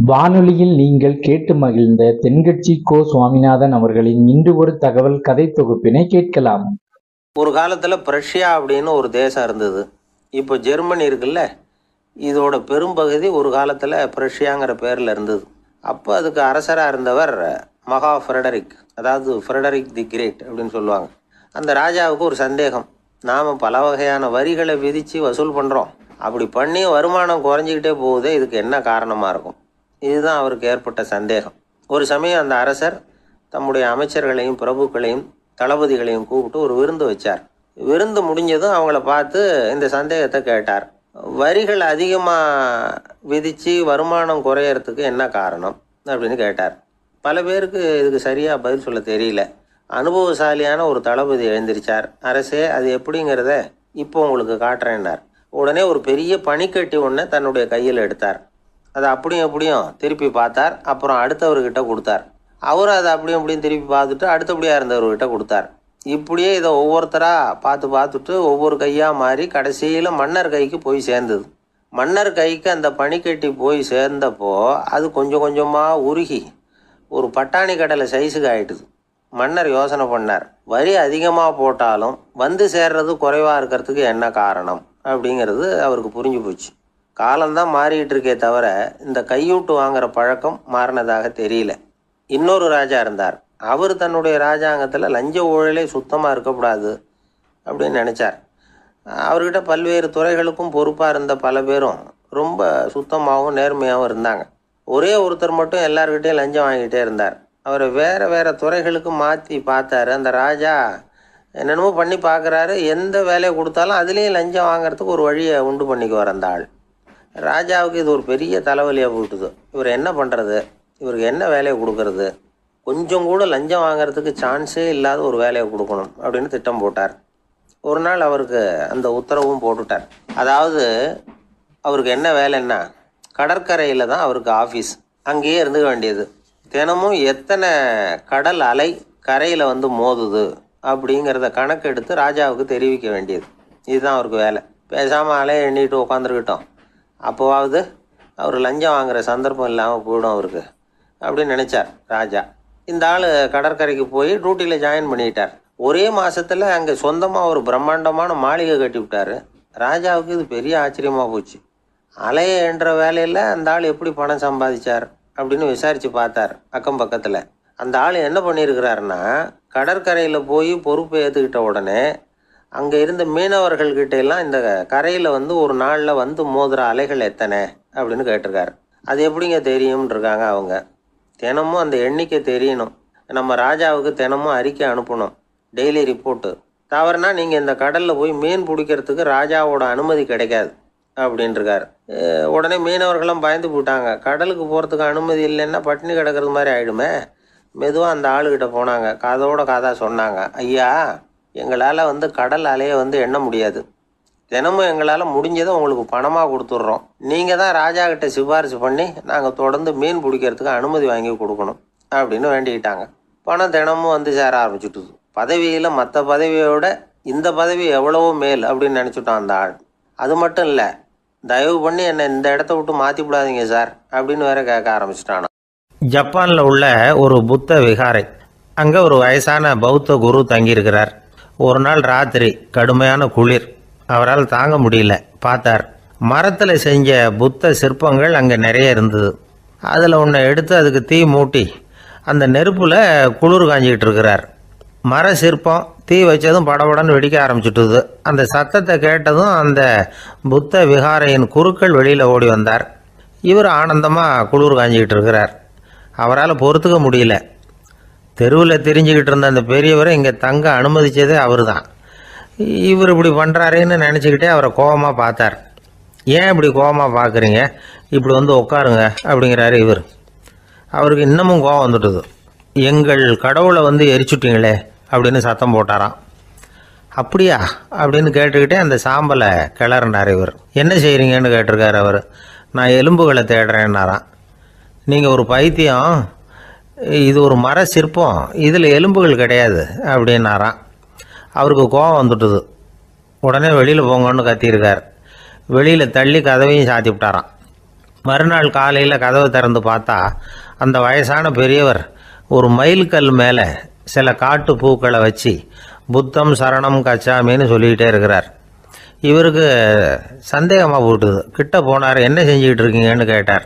வானொலியில் நீங்கள் கேட்டு மகிழ்ந்த தென்கட்சி கோ. சுவாமிநாதன் அவர்களின் இன்று ஒரு தகவல் கதை தொகுப்பினை கேட்கலாம். ஒரு காலத்தில் பிரஷ்யா அப்படின்னு ஒரு தேசம் இருந்தது. இப்போ ஜெர்மனி இருக்குல்ல, இதோட பெரும்பகுதி ஒரு காலத்தில் பிரஷ்யாங்கிற பேரில் இருந்தது. அப்போ அதுக்கு அரசராக இருந்தவர் மகா ஃப்ரெடரிக், அதாவது ஃப்ரெடரிக் தி கிரேட் அப்படின்னு சொல்லுவாங்க. அந்த ராஜாவுக்கு ஒரு சந்தேகம், நாம் பல வகையான வரிகளை விதித்து வசூல் பண்ணுறோம், அப்படி பண்ணி வருமானம் குறைஞ்சிக்கிட்டே போகுதே, இதுக்கு என்ன காரணமாக இருக்கும்? இதுதான் அவருக்கு ஏற்பட்ட சந்தேகம். ஒரு சமயம் அந்த அரசர் தம்முடைய அமைச்சர்களையும் பிரபுக்களையும் தளபதிகளையும் கூப்பிட்டு ஒரு விருந்து வச்சார். விருந்து முடிஞ்சதும் அவங்கள பார்த்து இந்த சந்தேகத்தை கேட்டார். வரிகள் அதிகமாக விதித்து வருமானம் குறையறதுக்கு என்ன காரணம் அப்படின்னு கேட்டார். பல பேருக்கு இதுக்கு சரியாக பதில் சொல்ல தெரியல. அனுபவசாலியான ஒரு தளபதி எழுந்திருச்சார். அரசே, அது எப்படிங்கிறத இப்போ உங்களுக்கு காட்டுறேன்னார். உடனே ஒரு பெரிய பனிக்கட்டி ஒன்று தன்னுடைய கையில் எடுத்தார். அதை அப்படியும் எப்படியும் திருப்பி பார்த்தார். அப்புறம் அடுத்தவர்கிட்ட கொடுத்தார். அவரும் அதை அப்படியும் இப்படியும் திருப்பி பார்த்துட்டு அடுத்தபடியாக இருந்தவர்கிட்ட கொடுத்தார். இப்படியே இதை ஒவ்வொருத்தராக பார்த்துட்டு ஒவ்வொரு கையாக மாறி கடைசியில் மன்னர் கைக்கு போய் சேர்ந்தது. மன்னர் கைக்கு அந்த பனிக்கட்டி போய் சேர்ந்தப்போ அது கொஞ்சம் கொஞ்சமாக உருகி ஒரு பட்டாணி கடலை சைஸுக்கு ஆகிட்டுது. மன்னர் யோசனை பண்ணார், வரி அதிகமாக போட்டாலும் வந்து சேர்றது குறைவாக இருக்கிறதுக்கு என்ன காரணம் அப்படிங்கிறது அவருக்கு புரிஞ்சு போச்சு. காலம்தான் மாறிக்கிட்டு இருக்கே தவிர இந்த கையூட்டு வாங்குற பழக்கம் மாறினதாக தெரியல. இன்னொரு ராஜா இருந்தார். அவர் தன்னுடைய ராஜாங்கத்தில் லஞ்ச ஊழலே சுத்தமாக இருக்கக்கூடாது அப்படின்னு நினச்சார். அவர்கிட்ட பல்வேறு துறைகளுக்கும் பொறுப்பாக இருந்த பல பேரும் ரொம்ப சுத்தமாகவும் நேர்மையாகவும் இருந்தாங்க. ஒரே ஒருத்தர் மட்டும் எல்லார்கிட்டையும் லஞ்சம் வாங்கிட்டே இருந்தார். அவரை வேறு துறைகளுக்கு மாற்றி பார்த்தாரு. அந்த ராஜா என்னென்னமோ பண்ணி பார்க்குறாரு. எந்த வேலையை கொடுத்தாலும் அதுலேயும் லஞ்சம் வாங்கிறதுக்கு ஒரு வழியை உண்டு பண்ணிக்குவார் அந்த ஆள். ராஜாவுக்கு இது ஒரு பெரிய தலைவலியாக போட்டுது. இவர் என்ன பண்ணுறது, இவருக்கு என்ன வேலையை கொடுக்கறது, கொஞ்சம் கூட லஞ்சம் வாங்கிறதுக்கு சான்ஸே இல்லாத ஒரு வேலையை கொடுக்கணும் அப்படின்னு திட்டம் போட்டார். ஒரு நாள் அவருக்கு அந்த உத்தரவும் போட்டுட்டார். அதாவது அவருக்கு என்ன வேலைன்னா, கடற்கரையில் தான் அவருக்கு ஆஃபீஸ். அங்கேயே இருந்துக்க வேண்டியது. தினமும் எத்தனை கடல் அலை கரையில் வந்து மோதுது அப்படிங்கிறத கணக்கெடுத்து ராஜாவுக்கு தெரிவிக்க வேண்டியது. இதுதான் அவருக்கு வேலை. பேசாமல் அலையை எண்ணிட்டு உட்காந்துருக்கிட்டோம், அப்போவாவது அவர் லஞ்சம் வாங்குகிற சந்தர்ப்பம் இல்லாமல் போயிடும் அவருக்கு அப்படின்னு நினச்சார் ராஜா. இந்த ஆள் கடற்கரைக்கு போய் டியூட்டியில் ஜாயின் பண்ணிக்கிட்டார். ஒரே மாதத்தில் அங்கே சொந்தமாக ஒரு பிரம்மாண்டமான மாளிகை கட்டி விட்டார். ராஜாவுக்கு இது பெரிய ஆச்சரியமாக போச்சு. அலையை என்ற வேலையில் அந்த ஆள் எப்படி பணம் சம்பாதிச்சார் அப்படின்னு விசாரித்து பார்த்தார் அக்கம் பக்கத்தில். அந்த ஆள் என்ன பண்ணியிருக்கிறாருன்னா, கடற்கரையில் போய் பொறுப்பை ஏற்றுக்கிட்ட உடனே அங்கே இருந்த மீனவர்கள்கிட்ட எல்லாம் இந்த கரையில் வந்து ஒரு நாளில் வந்து மோதுற அலைகள் எத்தனை அப்படின்னு கேட்டிருக்காரு. அது எப்படிங்க தெரியும்னு இருக்காங்க அவங்க. தினமும் அந்த எண்ணிக்கை தெரியணும். நம்ம ராஜாவுக்கு தினமும் அறிக்கை அனுப்பணும், டெய்லி ரிப்போர்ட்டு. தவறுனா நீங்கள் இந்த கடலில் போய் மீன் பிடிக்கிறதுக்கு ராஜாவோட அனுமதி கிடைக்காது அப்படின்ட்டுருக்காரு. உடனே மீனவர்களும் பயந்து போட்டாங்க. கடலுக்கு போகிறதுக்கு அனுமதி இல்லைன்னா பட்டினி கிடக்கிறது மாதிரி ஆகிடுமே. மெதுவாக அந்த ஆளுகிட்ட போனாங்க. கதோட கதை சொன்னாங்க. ஐயா, எங்களால் வந்து கடல் அலையை வந்து எண்ண முடியாது. தினமும் எங்களால் முடிஞ்சதை உங்களுக்கு பணமாக கொடுத்துட்றோம். நீங்கள் தான் ராஜா கிட்ட சிபாரிசு பண்ணி நாங்கள் தொடர்ந்து மீன் பிடிக்கிறதுக்கு அனுமதி வாங்கி கொடுக்கணும் அப்படின்னு வேண்டிக்கிட்டாங்க. பணம் தினமும் வந்து சேர ஆரம்பிச்சுட்டுது. பதவியில் மற்ற பதவியோட இந்த பதவி எவ்வளவோ மேல் அப்படின்னு நினச்சிட்டான் அந்த ஆள். அது மட்டும் இல்லை, தயவு பண்ணி என்னை இந்த இடத்த விட்டு மாற்றி விடாதீங்க சார் அப்படின்னு வேற கேட்க ஆரம்பிச்சிட்டானா. ஜப்பானில் உள்ள ஒரு புத்த விகாரை, அங்கே ஒரு வயசான பௌத்த குரு தங்கியிருக்கிறார். ஒரு நாள் ராத்திரி கடுமையான குளிர், அவரால் தாங்க முடியல. பார்த்தார், மரத்தில் செஞ்ச புத்த சிற்பங்கள் அங்கே நிறைய இருந்தது. அதில் ஒன்றை எடுத்து அதுக்கு தீ மூட்டி அந்த நெருப்பில் குளிர் காஞ்சிக்கிட்டு இருக்கிறார். மர சிற்பம் தீ வச்சதும் படபடன்னு வெடிக்க ஆரம்பிச்சுட்டுது. அந்த சத்தத்தை கேட்டதும் அந்த புத்த விகாரையின் குருக்கள் வெளியில் ஓடி வந்தார். இவர் ஆனந்தமாக குளிர் காஞ்சிக்கிட்டு இருக்கிறார். அவரால் பொறுத்துக்க முடியல. தெருவில் தெரிஞ்சுக்கிட்டு இருந்த அந்த பெரியவரை இங்கே தங்க அனுமதித்ததே அவர் தான். இவர் இப்படி பண்ணுறாருன்னு நினச்சிக்கிட்டே அவரை கோபமாக பார்த்தார். ஏன் இப்படி கோபமாக பார்க்குறீங்க, இப்படி வந்து உட்காருங்க அப்படிங்கிறாரு இவர். அவருக்கு இன்னமும் கோபம் வந்துட்டுது. எங்கள் கடவுளை வந்து எரிச்சுட்டிங்களே அப்படின்னு சத்தம் போட்டாராம். அப்படியா அப்படின்னு கேட்டுக்கிட்டே அந்த சாம்பலை கிளறினார் இவர். என்ன செய்கிறீங்கன்னு கேட்டிருக்காரு அவர். நான் எலும்புகளை தேடுறேன்னாராம். நீங்கள் ஒரு பைத்தியம், இது ஒரு மர சிற்பம், இதில் எலும்புகள் கிடையாது அப்படின்னாராம். அவருக்கு கோபம் வந்துட்டுது. உடனே வெளியில் போங்கன்னு கத்தியிருக்கார். வெளியில் தள்ளி கதவையும் சாத்தி விட்டாராம். மறுநாள் காலையில் கதவை திறந்து பார்த்தா அந்த வயசான பெரியவர் ஒரு மைல்கல் மேலே சில காட்டு பூக்களை வச்சு புத்தம் சரணம் கச்சாமின்னு சொல்லிக்கிட்டே இருக்கிறார். இவருக்கு சந்தேகமாக போட்டுது. கிட்ட போனார். என்ன செஞ்சுக்கிட்டு இருக்கீங்கன்னு கேட்டார்.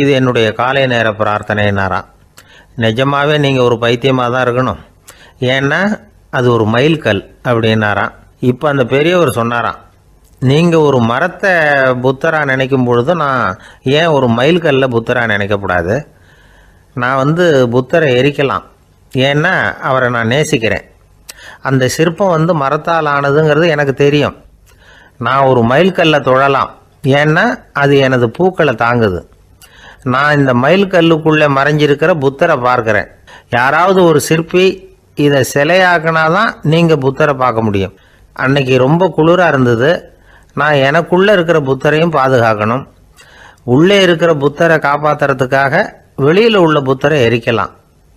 இது என்னுடைய காலை நேர பிரார்த்தனைனாராம். நிஜமாகவே நீங்கள் ஒரு பைத்தியமாக தான் இருக்கணும், ஏன்னா அது ஒரு மைல்கல் அப்படின்னாராம். இப்போ அந்த பெரியவர் சொன்னாராம், நீங்கள் ஒரு மரத்தை புத்தராக நினைக்கும் பொழுது நான் ஏன் ஒரு மைல்கல்ல புத்தராக நினைக்கக்கூடாது? நான் புத்தரை எரிக்கலாம், ஏன்னா அவரை நான் நேசிக்கிறேன். அந்த சிற்பம் மரத்தால் ஆனதுங்கிறது எனக்கு தெரியும். நான் ஒரு மைல்கல்ல தொழலாம், ஏன்னா அது எனது பூக்களை தாங்குது. நான் இந்த மைல்கல்லுக்குள்ளே மறைஞ்சிருக்கிற புத்தரை பார்க்குறேன். யாராவது ஒரு சிற்பி இதை சிலையாக்கினாதான் நீங்கள் புத்தரை பார்க்க முடியும். அன்னைக்கு ரொம்ப குளிராக இருந்தது. நான் எனக்குள்ளே இருக்கிற புத்தரையும் பாதுகாக்கணும். உள்ளே இருக்கிற புத்தரை காப்பாற்றுறதுக்காக வெளியில் உள்ள புத்தரை எரிக்கலாம்,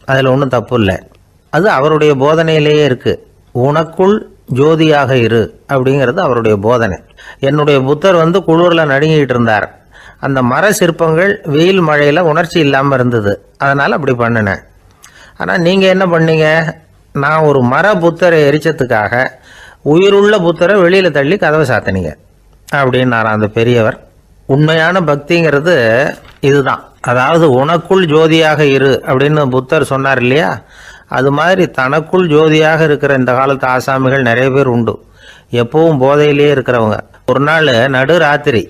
அதில் ஒன்றும் தப்பு இல்லை. அது அவருடைய போதனையிலேயே இருக்குது. உனக்குள் ஜோதியாக இரு அப்படிங்கிறது அவருடைய போதனை. என்னுடைய புத்தர் குளிரில் நடுங்கிட்டு இருந்தார். அந்த மர சிற்பங்கள் வெயில் மழையில் உணர்ச்சி இல்லாமல் இருந்தது, அதனால் அப்படி பண்ணினேன். ஆனால் நீங்கள் என்ன பண்ணீங்க? நான் ஒரு மர புத்தரை எரிச்சதுக்காக உயிருள்ள புத்தரை வெளியில் தள்ளி கதவை சாத்தினீங்க அப்படின்னாராம் அந்த பெரியவர். உண்மையான பக்திங்கிறது இதுதான். அதாவது உனக்குள் ஜோதியாக இரு அப்படின்னு புத்தர் சொன்னார் இல்லையா, அது மாதிரி தனக்குள் ஜோதியாக இருக்கிற இந்த காலத்து ஆசாமிகள் நிறைய பேர் உண்டு. எப்பவும் போதையிலேயே இருக்கிறவங்க. ஒரு நாள் நடு ராத்திரி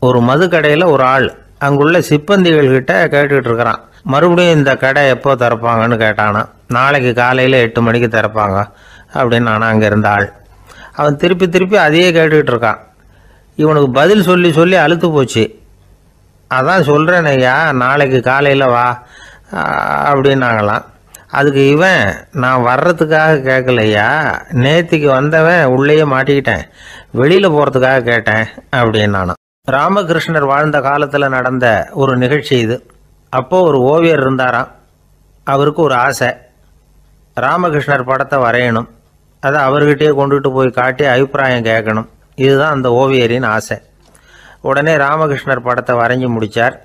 ஒரு மது கடையில் ஒரு ஆள் அங்குள்ள சிப்பந்திகள் கிட்ட கேட்டுக்கிட்டு இருக்கிறான். மறுபடியும் இந்த கடை எப்போ திறப்பாங்கன்னு கேட்டானா. நாளைக்கு காலையில் 8 மணிக்கு திறப்பாங்க அப்படின்னு நானும் அங்கே இருந்த ஆள். அவன் திருப்பி திருப்பி அதையே கேட்டுக்கிட்டு இருக்கான். இவனுக்கு பதில் சொல்லி சொல்லி அழுத்து போச்சு. அதான் சொல்கிறேன் ஐயா, நாளைக்கு காலையில் வா அப்படின்னாங்களாம். அதுக்கு இவன், நான் வர்றதுக்காக கேட்கலையா, நேத்திக்கு வந்தவன் உள்ளேயே மாட்டிக்கிட்டேன், வெளியில் போகிறதுக்காக கேட்டேன் அப்படின்னு நானும். ராமகிருஷ்ணர் வாழ்ந்த காலத்தில் நடந்த ஒரு நிகழ்ச்சி இது. அப்போது ஒரு ஓவியர் இருந்தாராம். அவருக்கு ஒரு ஆசை, ராமகிருஷ்ணர் படத்தை வரையணும். அதை அவர்கிட்டயே கொண்டுட்டு போய் காட்டி அபிப்பிராயம் கேட்கணும். இதுதான் அந்த ஓவியரின் ஆசை. உடனே ராமகிருஷ்ணர் படத்தை வரைஞ்சி முடித்தார்.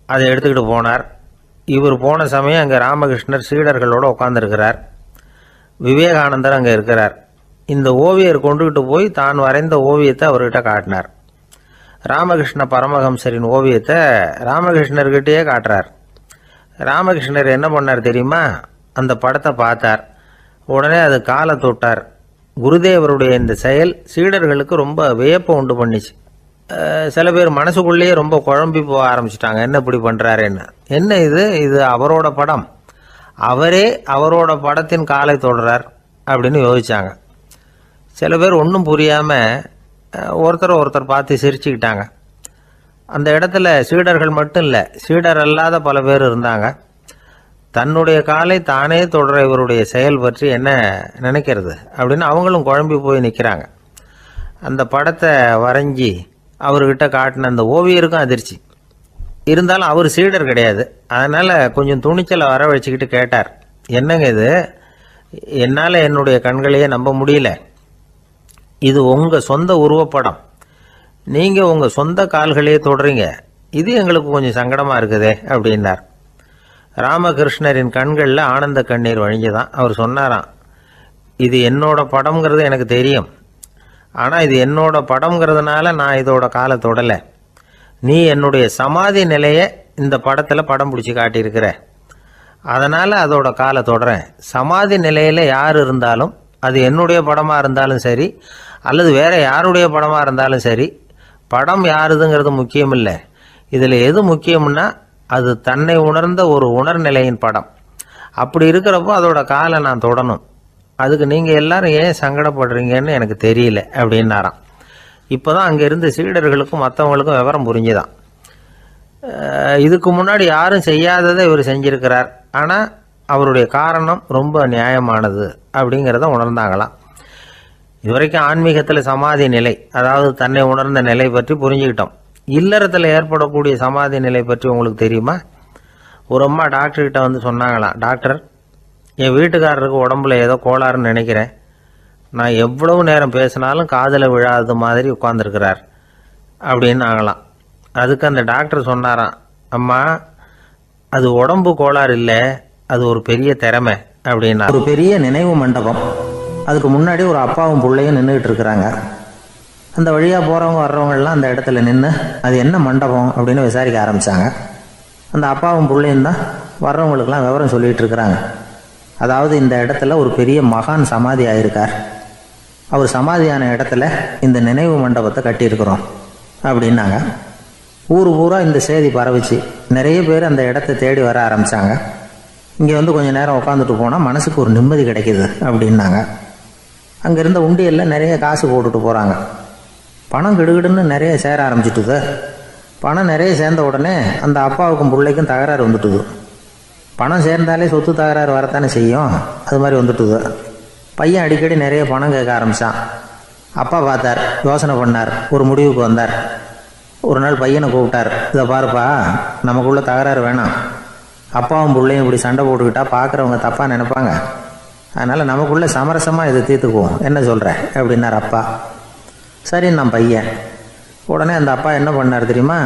அதை எடுத்துக்கிட்டு போனார். இவர் போன சமயம் அங்கே ராமகிருஷ்ணர் சீடர்களோடு உட்காந்துருக்கிறார். விவேகானந்தர் அங்கே இருக்கிறார். இந்த ஓவியர் கொண்டுகிட்டு போய் தான் வரைந்த ஓவியத்தை அவர்கிட்ட காட்டினார். ராமகிருஷ்ண பரமஹம்சரின் ஓவியத்தை ராமகிருஷ்ணர்கிட்டயே காட்டுறார். ராமகிருஷ்ணர் என்ன பண்ணார் தெரியுமா? அந்த படத்தை பார்த்தார். உடனே அது காலை தொட்டார். குருதேவருடைய இந்த செயல் சீடர்களுக்கு ரொம்ப வியப்பை உண்டு பண்ணிச்சு. சில பேர் மனசுக்குள்ளேயே ரொம்ப குழம்பி போக ஆரம்பிச்சிட்டாங்க, என்ன இப்படி பண்ணுறாருன்னு. என்ன இது அவரோட படம், அவரே அவரோட படத்தின் காலை தொடுறார் அப்படின்னு யோசிச்சாங்க. சில பேர் ஒன்றும் புரியாமல் ஒருத்தர் பார்த்து சிரிச்சுக்கிட்டாங்க. அந்த இடத்துல சீடர்கள் மட்டும் இல்லை, சீடர் அல்லாத பல பேர் இருந்தாங்க. தன்னுடைய காலை தானே தொடர இவருடைய செயல் பற்றி என்ன நினைக்கிறது அப்படின்னு அவங்களும் குழம்பி போய் நிற்கிறாங்க. அந்த படத்தை வரைஞ்சி அவர்கிட்ட காட்டின அந்த ஓவியருக்கும் அதிர்ச்சி. இருந்தாலும் அவர் சீடர் கிடையாது, அதனால் கொஞ்சம் துணிச்சலை வர வச்சுக்கிட்டு கேட்டார், என்னங்க இது, என்னால் என்னுடைய கண்களையே நம்ப முடியல, இது உங்கள் சொந்த உருவப்படம், நீங்கள் உங்கள் சொந்த கால்களையே தொடுறீங்க, இது எங்களுக்கு கொஞ்சம் சங்கடமாக இருக்குதே அப்படின்னார். ராமகிருஷ்ணரின் கண்களில் ஆனந்த கண்ணீர் வழிஞ்சுதான். அவர் சொன்னாராம், இது என்னோட படம்ங்கிறது எனக்கு தெரியும், ஆனால் இது என்னோட படம்ங்கிறதுனால நான் இதோட காலை தொடலை. நீ என்னுடைய சமாதி நிலையை இந்த படத்தில் படம் பிடிச்சி காட்டியிருக்கிற, அதனால் அதோட காலை தொடறேன். சமாதி நிலையில் யார் இருந்தாலும், அது என்னுடைய படமாக இருந்தாலும் சரி அல்லது வேறு யாருடைய படமாக இருந்தாலும் சரி, படம் யாருதுங்கிறது முக்கியம் இல்லை. இதில் எது முக்கியம்னா அது தன்னை உணர்ந்த ஒரு உணர்நிலையின் படம். அப்படி இருக்கிறப்போ அதோட காலை நான் தொடணும். அதுக்கு நீங்கள் எல்லாரும் ஏன் சங்கடப்படுறீங்கன்னு எனக்கு தெரியல அப்படின்னாராம். இப்போ தான் அங்கே இருந்த சீடர்களுக்கும் மற்றவங்களுக்கும் விவரம் புரிஞ்சுதான். இதுக்கு முன்னாடி யாரும் செய்யாததை இவர் செஞ்சிருக்கிறார், ஆனால் அவருடைய காரணம் ரொம்ப நியாயமானது அப்படிங்கிறத உணர்ந்தாங்களாம். இதுவரைக்கும் ஆன்மீகத்தில் சமாதி நிலை, அதாவது தன்னை உணர்ந்த நிலை பற்றி புரிஞ்சுக்கிட்டோம். இல்லறத்தில் ஏற்படக்கூடிய சமாதி நிலை பற்றி உங்களுக்கு தெரியுமா? ஒரு அம்மா டாக்டர்கிட்ட சொன்னாங்களாம், டாக்டர், என் வீட்டுக்காரருக்கு உடம்புல ஏதோ கோளாறுன்னு நினைக்கிறேன், நான் எவ்வளவு நேரம் பேசினாலும் காதில் விழாத மாதிரி உட்கார்ந்துருக்கிறார் அப்படின்னு ஆகலாம். அதுக்கு அந்த டாக்டர் சொன்னாராம், அம்மா அது உடம்பு கோளாறு இல்லை, அது ஒரு பெரிய திறமை அப்படின்னா. ஒரு பெரிய நினைவு மண்டபம், அதுக்கு முன்னாடி ஒரு அப்பாவும் பிள்ளையும் நின்றுக்கிட்டு இருக்கிறாங்க. அந்த வழியாக போகிறவங்க வர்றவங்கெல்லாம் அந்த இடத்துல நின்று அது என்ன மண்டபம் அப்படின்னு விசாரிக்க ஆரம்பித்தாங்க. அந்த அப்பாவும் பிள்ளையும் தான் வர்றவங்களுக்கெல்லாம் விவரம் சொல்லிகிட்டு இருக்கிறாங்க. அதாவது இந்த இடத்துல ஒரு பெரிய மகான் சமாதி ஆயிருக்கார், அவர் சமாதியான இடத்துல இந்த நினைவு மண்டபத்தை கட்டியிருக்கிறோம் அப்படின்னாங்க. ஊர் பூரா இந்த செய்தி பரவிச்சு. நிறைய பேர் அந்த இடத்த தேடி வர ஆரம்பித்தாங்க. இங்கே வந்து கொஞ்சம் நேரம் உட்காந்துட்டு போனால் மனசுக்கு ஒரு நிம்மதி கிடைக்கிது அப்படின்னாங்க. அங்கே இருந்த உண்டியலில் நிறைய காசு போட்டுட்டு போகிறாங்க. பணம் கிடுகிடுன்னு நிறைய சேர ஆரம்பிச்சிட்டுது. பணம் நிறைய சேர்ந்த உடனே அந்த அப்பாவுக்கும் பிள்ளைக்கும் தகராறு வந்துட்டுது. பணம் சேர்ந்தாலே சொத்து தகராறு வரத்தானே செய்யும், அது மாதிரி வந்துட்டுது. பையன் அடிக்கடி நிறைய பணம் கேட்க ஆரம்பித்தான். அப்பா பார்த்தார், யோசனை பண்ணார், ஒரு முடிவுக்கு வந்தார். ஒரு நாள் பையனை கூப்பிட்டார், இதை பாருப்பா, நமக்குள்ள தகராறு வேணாம், அப்பாவும் பிள்ளையும் இப்படி சண்டை போட்டுக்கிட்டா பார்க்குறவங்க தப்பாக நினைப்பாங்க, அதனால் நமக்குள்ளே சமரசமாக இதை தீர்த்துக்குவோம், என்ன சொல்கிற அப்படின்னார் அப்பா. சரி நான் பையன். உடனே அந்த அப்பா என்ன பண்ணார் தெரியுமா,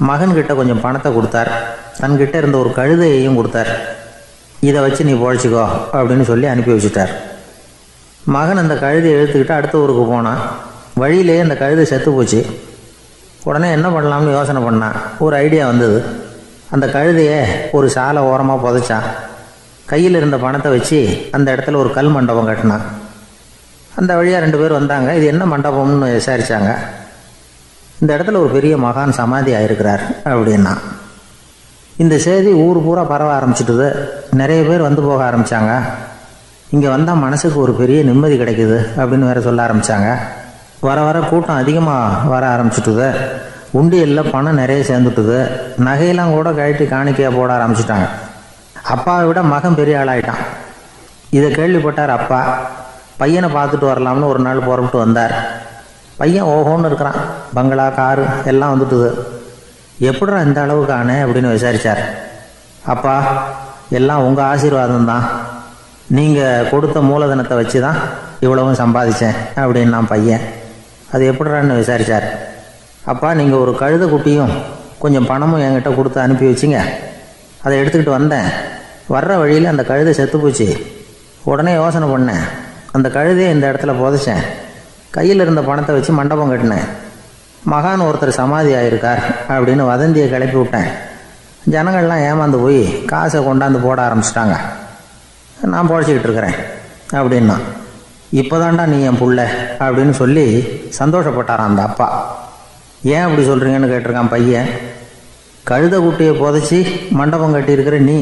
மகன்கிட்ட கொஞ்சம் பணத்தை கொடுத்தார், தன்கிட்ட இருந்த ஒரு கழுதையையும் கொடுத்தார். இதை வச்சு நீ பொழைச்சிக்கோ அப்படின்னு சொல்லி அனுப்பி வச்சுட்டார். மகன் அந்த கழுதையை எழுத்துக்கிட்டு அடுத்த ஊருக்கு போனான். வழியிலே அந்த கழுதை செத்து போச்சு. உடனே என்ன பண்ணலாம்னு யோசனை பண்ணான். ஒரு ஐடியா வந்தது. அந்த கழுதையை ஒரு சாலை ஓரமாக புதைச்சான். கையில் இருந்த பணத்தை வச்சு அந்த இடத்துல ஒரு கல் மண்டபம் கட்டினான். அந்த வழியாக 2 பேர் வந்தாங்க. இது என்ன மண்டபம்னு விசாரித்தாங்க. இந்த இடத்துல ஒரு பெரிய மகான் சமாதி ஆயிருக்கிறார் அப்படின்னா. இந்த செய்தி ஊர் பூரா பரவ ஆரம்பிச்சிட்டுது. நிறைய பேர் வந்து போக ஆரம்பித்தாங்க. இங்கே வந்தால் மனசுக்கு ஒரு பெரிய நிம்மதி கிடைக்குது அப்படின்னு வேற சொல்ல ஆரம்பித்தாங்க. வர வர கூட்டம் அதிகமாக வர ஆரம்பிச்சிட்டுது. உண்டியலில் பணம் நிறைய சேர்ந்துட்டுது. நகையெல்லாம் கூட கழட்டி காணிக்கையாக போட ஆரம்பிச்சிட்டாங்க. அப்பாவை விட மகன் பெரிய ஆளாயிட்டான். இதை கேள்விப்பட்டார் அப்பா. பையனை பார்த்துட்டு வரலாம்னு ஒரு நாள் புறப்பட்டு வந்தார். பையன் ஓஹோன்னு இருக்கிறான். பங்களா, காரு எல்லாம் வந்துட்டுது. எப்படிடா இந்த அளவுக்கு ஆனே அப்படின்னு விசாரித்தார். அப்பா, எல்லாம் உங்கள் ஆசீர்வாதம் தான், நீங்கள் கொடுத்த மூலதனத்தை வச்சு தான் இவ்வளவும் சம்பாதிச்சேன் அப்படின்னு நான் பையன். அது எப்படிறான்னு விசாரித்தார். அப்பா, நீங்கள் ஒரு கழுதை குட்டியும் கொஞ்சம் பணமும் என்கிட்ட கொடுத்து அனுப்பி வச்சிங்க, அதை எடுத்துக்கிட்டு வந்தேன். வர்ற வழியில் அந்த கழுதை செத்து போச்சு. உடனே யோசனை பண்ணேன், அந்த கழுதையை இந்த இடத்துல புதைச்சேன். கையில் இருந்த பணத்தை வச்சு மண்டபம் கட்டினேன். மகான் ஒருத்தர் சமாதி ஆயிருக்கார் அப்படின்னு வதந்தியை கிளப்பி விட்டேன். ஜனங்கள்லாம் ஏமாந்து போய் காசை கொண்டாந்து போட ஆரம்பிச்சிட்டாங்க. நான் பொழைச்சிக்கிட்டு இருக்கிறேன் அப்படின்னா. இப்போதான்டா நீ என் புள்ள அப்படின்னு சொல்லி சந்தோஷப்பட்டாரான் அந்த அப்பா. ஏன் அப்படி சொல்கிறீங்கன்னு கேட்டிருக்கான் பையன். கழுதை குட்டியை புதைச்சி மண்டபம் கட்டியிருக்கிற நீ,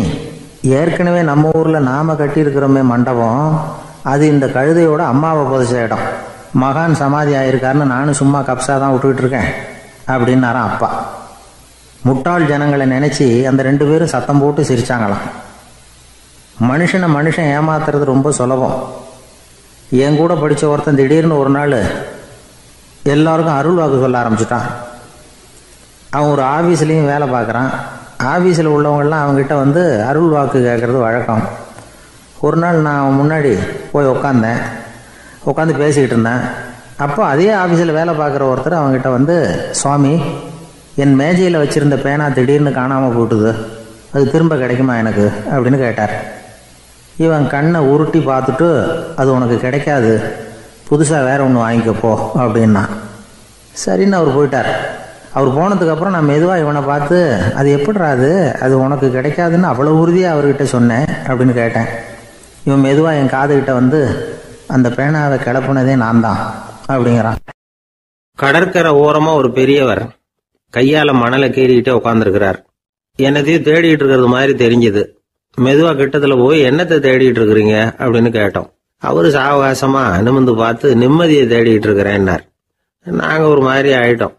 ஏற்கனவே நம்ம ஊரில் நாம் கட்டியிருக்கிறோமே மண்டபம், அது இந்த கழுதையோட அம்மாவை புதைச்ச இடம். மகான் சமாதி ஆயிருக்காருன்னு நானும் சும்மா கப்ஸாக தான் விட்டுக்கிட்டு இருக்கேன் அப்படின்னாரான் அப்பா. முட்டாள் ஜனங்களை நினச்சி அந்த 2 பேரும் சத்தம் போட்டு சிரிச்சாங்களாம். மனுஷன் ஏமாத்துறது ரொம்ப சுலபம். என் கூட படித்த ஒருத்தன் திடீர்னு ஒரு நாள் எல்லாருக்கும் அருள் வாக்கு சொல்ல ஆரம்பிச்சிட்டான். அவன் ஒரு ஆஃபீஸ்லேயும் வேலை பார்க்குறான். ஆஃபீஸில் உள்ளவங்கள்லாம் அவங்ககிட்ட வந்து அருள் வாக்கு கேட்குறது வழக்கம். ஒரு நாள் நான் அவன் முன்னாடி போய் உட்காந்து பேசிக்கிட்டு இருந்தேன். அப்போ அதே ஆஃபீஸில் வேலை பார்க்குற ஒருத்தர் அவங்ககிட்ட வந்து, சுவாமி, என் மேஜையில் வச்சுருந்த பேனா திடீர்னு காணாமல் போட்டுது, அது திரும்ப கிடைக்குமா எனக்கு அப்படின்னு கேட்டார். இவன் கண்ணை உருட்டி பார்த்துட்டு, அது உனக்கு கிடைக்காது, புதுசாக வேற ஒன்று வாங்கிக்கப்போ அப்படின்னா. சரின்னு அவர் போயிட்டார். அவர் போனதுக்கப்புறம் நான் மெதுவாக இவனை பார்த்து, அது எப்படிறா அது உனக்கு கிடைக்காதுன்னு அவ்வளோ உறுதியாக அவர்கிட்ட சொன்னேன் அப்படின்னு கேட்டேன். இவன் மெதுவாக என் காதுகிட்ட வந்து, அந்த பேனாவை கிளப்புனதே நான் தான் அப்படிங்கிறான். கடற்கரை ஓரமாக ஒரு பெரியவர் கையால் மணலை கீறிக்கிட்டே உட்காந்துருக்கிறார். என்னத்தையும் தேடிட்டு இருக்கிறது மாதிரி தெரிஞ்சுது. மெதுவாக கிட்டத்தில் போய், என்னத்தை தேடிட்டு இருக்கிறீங்க அப்படின்னு கேட்டோம். அவரு சாவகாசமா நிமிர்ந்து பார்த்து, நிம்மதியை தேடிட்டு இருக்கிறேன்னார். நாங்கள் ஒரு மாதிரி ஆயிட்டோம்.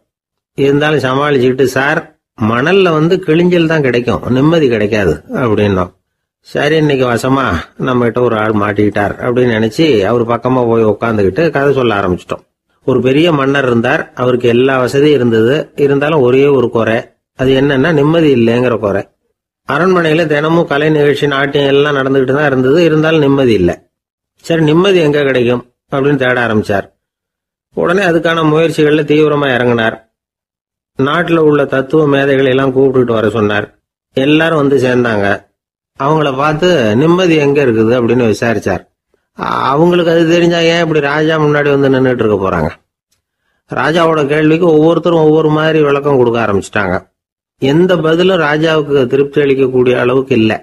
இருந்தாலும் சமாளிச்சுக்கிட்டு, சார், மணல்ல வந்து கிழிஞ்சல் தான் கிடைக்கும், நிம்மதி கிடைக்காது அப்படின்னோம். சரி, இன்னைக்கு வசமா நம்ம கிட்ட ஒரு ஆள் மாட்டிக்கிட்டார் அப்படின்னு நினைச்சு அவர் பக்கமா போய் உட்காந்துக்கிட்டு கதை சொல்ல ஆரம்பிச்சிட்டோம். ஒரு பெரிய மன்னர் இருந்தார். அவருக்கு எல்லா வசதியும் இருந்தது. இருந்தாலும் ஒரே ஒரு குறை. அது என்னன்னா, நிம்மதி இல்லைங்கிற குறை. அரண்மனையில தினமும் கலை நிகழ்ச்சி, நாட்டியம் எல்லாம் நடந்துகிட்டு தான் இருந்தது. இருந்தாலும் நிம்மதி இல்லை. சரி, நிம்மதி எங்க கிடைக்கும் அப்படின்னு தேட ஆரம்பிச்சார். உடனே அதுக்கான முயற்சிகள்ல தீவிரமா இறங்கினார். நாட்டில் உள்ள தத்துவ மேதைகளை எல்லாம் கூப்பிட்டுட்டு வர சொன்னார். எல்லாரும் வந்து சேர்ந்தாங்க. அவங்கள பார்த்து நிம்மதி எங்க இருக்குது அப்படின்னு விசாரிச்சார். அவங்களுக்கு அது தெரிஞ்சா ஏன் இப்படி ராஜா முன்னாடி வந்து நின்றுட்டு இருக்க போறாங்க? ராஜாவோட கேள்விக்கு ஒவ்வொருத்தரும் ஒவ்வொரு மாதிரி விளக்கம் கொடுக்க ஆரம்பிச்சிட்டாங்க. எந்த பதிலும் ராஜாவுக்கு திருப்தி அளிக்கக்கூடிய அளவுக்கு இல்லை.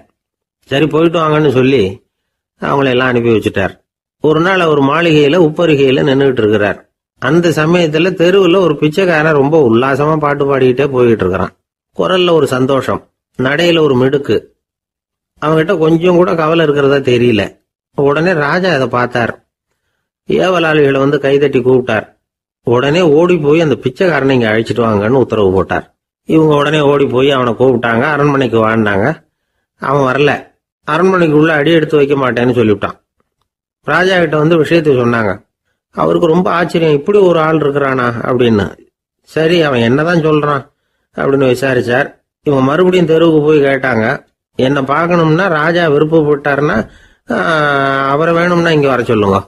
சரி, போயிட்டு வாங்கன்னு சொல்லி அவங்கள எல்லாம் அனுப்பி வச்சுட்டார். ஒரு நாள் அவர் மாளிகையில உப்பருகையில நின்றுட்டு இருக்கிறார். அந்த சமயத்துல தெருவில் ஒரு பிச்சைக்காரன் ரொம்ப உல்லாசமா பாட்டு பாடிக்கிட்டே போயிட்டு இருக்கிறான். குரல்ல ஒரு சந்தோஷம், நடையில ஒரு மிடுக்கு. அவன்கிட்ட கொஞ்சம் கூட கவலை இருக்கிறதா தெரியல. உடனே ராஜா அதை பார்த்தார். ஏவலாளிகளை வந்து கைதட்டி கூப்பிட்டார். உடனே ஓடி போய் அந்த பிச்சைக்காரனை இங்க அழைச்சிட்டு வாங்கன்னு உத்தரவு போட்டார். இவங்க உடனே ஓடி போய் அவனை கூப்பிட்டாங்க. அரண்மனைக்கு வாழ்ந்தாங்க. அவன் வரல. அரண்மனைக்குள்ள அடி எடுத்து வைக்க மாட்டேன்னு சொல்லிவிட்டான். ராஜா கிட்ட வந்து விஷயத்தை சொன்னாங்க. அவருக்கு ரொம்ப ஆச்சரியம், இப்படி ஒரு ஆள் இருக்கிறானா அப்படின்னு. சரி, அவன் என்னதான் சொல்றான் அப்படின்னு விசாரிச்சார். இவன் மறுபடியும் தெருவுக்கு போய் கேட்டாங்க. என்னை பார்க்கணும்னா ராஜா விருப்பப்பட்டாருன்னா அவரை வேணும்னா இங்க வர சொல்லுங்க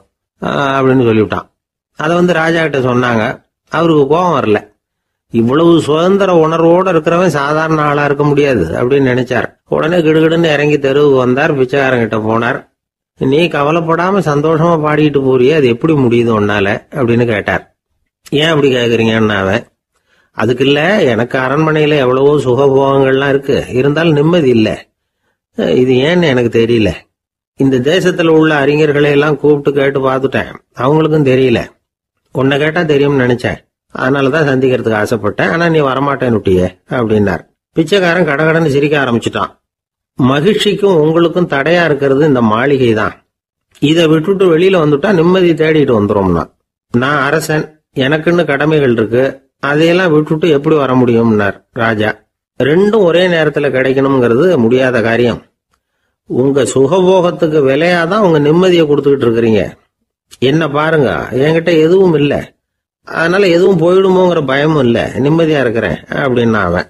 அப்படின்னு சொல்லிவிட்டான். அதை வந்து ராஜா கிட்ட சொன்னாங்க. அவருக்கு கோபம் வரல. இவ்வளவு சுதந்திர உணர்வோடு இருக்கிறவன் சாதாரண ஆளா இருக்க முடியாது அப்படின்னு நினைச்சார். உடனே கிடுகிடுன்னு இறங்கி தெருவுக்கு வந்தார். பிச்சைக்காரங்கிட்ட போனார். நீ கவலைப்படாம சந்தோஷமா பாடிட்டு போறியே, அது எப்படி முடியுது உன்னால அப்படின்னு கேட்டார். ஏன் அப்படி கேக்குறீங்கன்னு அவன், அதுக்கு இல்ல, எனக்கு அரண்மனையில எவ்வளவோ சுகபோகங்கள்லாம் இருக்கு, இருந்தாலும் நிம்மதி இல்ல. இது ஏன்னு எனக்கு தெரியல. இந்த தேசத்துல உள்ள அறிஞர்களை எல்லாம் கூப்பிட்டு கேட்டு பார்த்துட்டேன், அவங்களுக்கும் தெரியல. உன்னை கேட்டா தெரியும்னு நினைச்சேன், அதனாலதான் சந்திக்கிறதுக்கு ஆசைப்பட்டேன். ஆனா நீ வரமாட்டேன்னுட்டியே அப்படின்னார். பிச்சைக்காரன் கடகடன்னு சிரிக்க ஆரம்பிச்சுட்டான். மகிழ்ச்சிக்கும் உங்களுக்கும் தடையா இருக்கிறது இந்த மாளிகை தான். இதை விட்டுட்டு வெளியில வந்துட்டா நிம்மதி தேடிட்டு வந்துடும்னா. நான் அரசன், எனக்குன்னு கடமைகள் இருக்கு, அதையெல்லாம் விட்டுட்டு எப்படி வர முடியும்னார் ராஜா. ரெண்டும் ஒரே நேரத்துல கிடைக்கணுங்கிறது முடியாத காரியம். உங்க சுகபோகத்துக்கு விலையாதான் உங்க நிம்மதியை கொடுத்துக்கிட்டு இருக்கிறீங்க. என்ன பாருங்க, என்கிட்ட எதுவும் இல்லை, அதனால எதுவும் போயிடுமோங்கிற பயமும் இல்லை, நிம்மதியா இருக்கிறேன் அப்படின்னா அவன்.